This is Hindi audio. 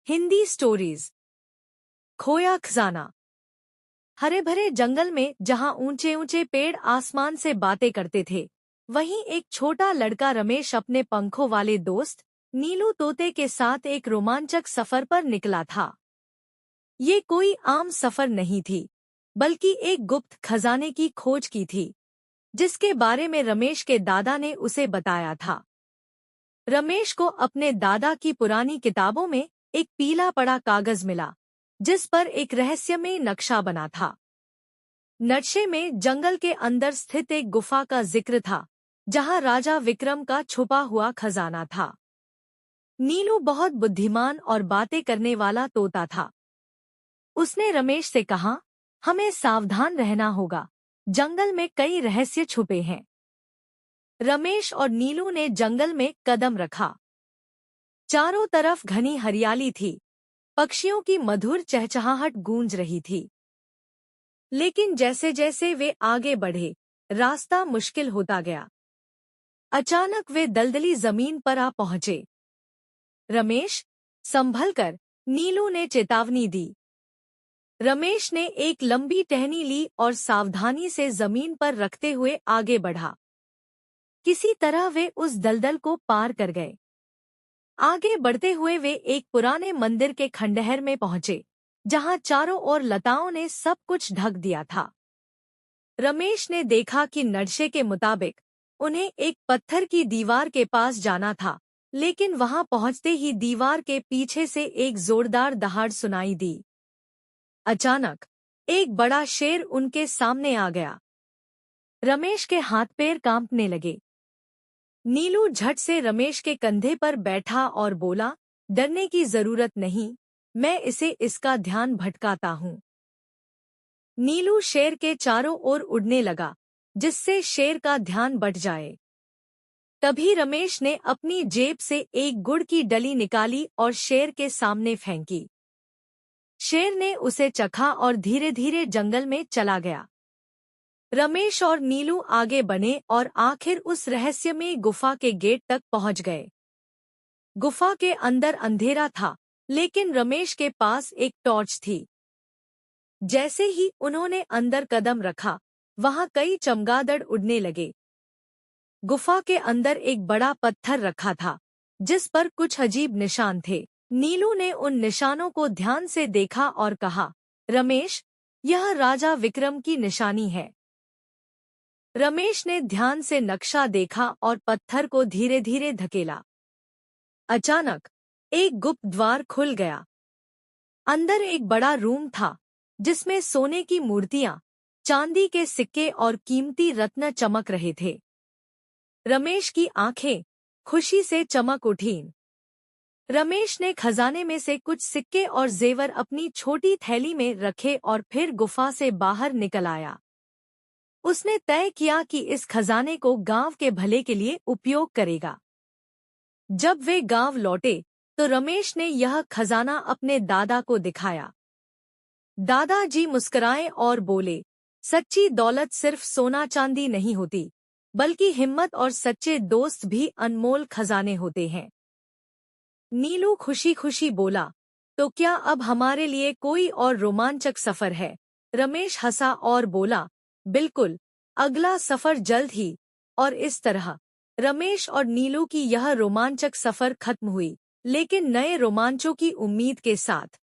हिंदी स्टोरीज। खोया खजाना। हरे भरे जंगल में जहां ऊंचे ऊंचे पेड़ आसमान से बातें करते थे, वहीं एक छोटा लड़का रमेश अपने पंखों वाले दोस्त नीलू तोते के साथ एक रोमांचक सफर पर निकला था। ये कोई आम सफर नहीं थी, बल्कि एक गुप्त खजाने की खोज की थी, जिसके बारे में रमेश के दादा ने उसे बताया था। रमेश को अपने दादा की पुरानी किताबों में एक पीला पड़ा कागज मिला, जिस पर एक रहस्यमय नक्शा बना था। नक्शे में जंगल के अंदर स्थित एक गुफा का जिक्र था, जहां राजा विक्रम का छुपा हुआ खजाना था। नीलू बहुत बुद्धिमान और बातें करने वाला तोता था। उसने रमेश से कहा, हमें सावधान रहना होगा, जंगल में कई रहस्य छुपे हैं। रमेश और नीलू ने जंगल में कदम रखा। चारों तरफ घनी हरियाली थी, पक्षियों की मधुर चहचहाहट गूंज रही थी। लेकिन जैसे जैसे वे आगे बढ़े, रास्ता मुश्किल होता गया। अचानक वे दलदली जमीन पर आ पहुंचे। रमेश, संभल कर, नीलू ने चेतावनी दी। रमेश ने एक लंबी टहनी ली और सावधानी से जमीन पर रखते हुए आगे बढ़ा। किसी तरह वे उस दलदल को पार कर गए। आगे बढ़ते हुए वे एक पुराने मंदिर के खंडहर में पहुंचे, जहां चारों ओर लताओं ने सब कुछ ढक दिया था। रमेश ने देखा कि नक्शे के मुताबिक उन्हें एक पत्थर की दीवार के पास जाना था, लेकिन वहां पहुंचते ही दीवार के पीछे से एक जोरदार दहाड़ सुनाई दी। अचानक एक बड़ा शेर उनके सामने आ गया। रमेश के हाथ पैर कांपने लगे। नीलू झट से रमेश के कंधे पर बैठा और बोला, डरने की जरूरत नहीं, मैं इसे इसका ध्यान भटकाता हूँ। नीलू शेर के चारों ओर उड़ने लगा, जिससे शेर का ध्यान बट जाए। तभी रमेश ने अपनी जेब से एक गुड़ की डली निकाली और शेर के सामने फेंकी। शेर ने उसे चखा और धीरे धीरे जंगल में चला गया। रमेश और नीलू आगे बढ़े और आखिर उस रहस्यमय गुफा के गेट तक पहुंच गए। गुफा के अंदर अंधेरा था, लेकिन रमेश के पास एक टॉर्च थी। जैसे ही उन्होंने अंदर कदम रखा, वहां कई चमगादड़ उड़ने लगे। गुफा के अंदर एक बड़ा पत्थर रखा था, जिस पर कुछ अजीब निशान थे। नीलू ने उन निशानों को ध्यान से देखा और कहा, रमेश, यह राजा विक्रम की निशानी है। रमेश ने ध्यान से नक्शा देखा और पत्थर को धीरे धीरे धकेला। अचानक एक गुप्त द्वार खुल गया। अंदर एक बड़ा रूम था, जिसमें सोने की मूर्तियां, चांदी के सिक्के और कीमती रत्न चमक रहे थे। रमेश की आंखें खुशी से चमक उठीं। रमेश ने खजाने में से कुछ सिक्के और जेवर अपनी छोटी थैली में रखे और फिर गुफा से बाहर निकल आया। उसने तय किया कि इस खजाने को गांव के भले के लिए उपयोग करेगा। जब वे गांव लौटे, तो रमेश ने यह खजाना अपने दादा को दिखाया। दादाजी मुस्कुराए और बोले, सच्ची दौलत सिर्फ सोना चांदी नहीं होती, बल्कि हिम्मत और सच्चे दोस्त भी अनमोल खजाने होते हैं। नीलू खुशी खुशी बोला, तो क्या अब हमारे लिए कोई और रोमांचक सफर है? रमेश हंसा और बोला, बिल्कुल, अगला सफर जल्द ही। और इस तरह रमेश और नीलू की यह रोमांचक सफर खत्म हुई, लेकिन नए रोमांचों की उम्मीद के साथ।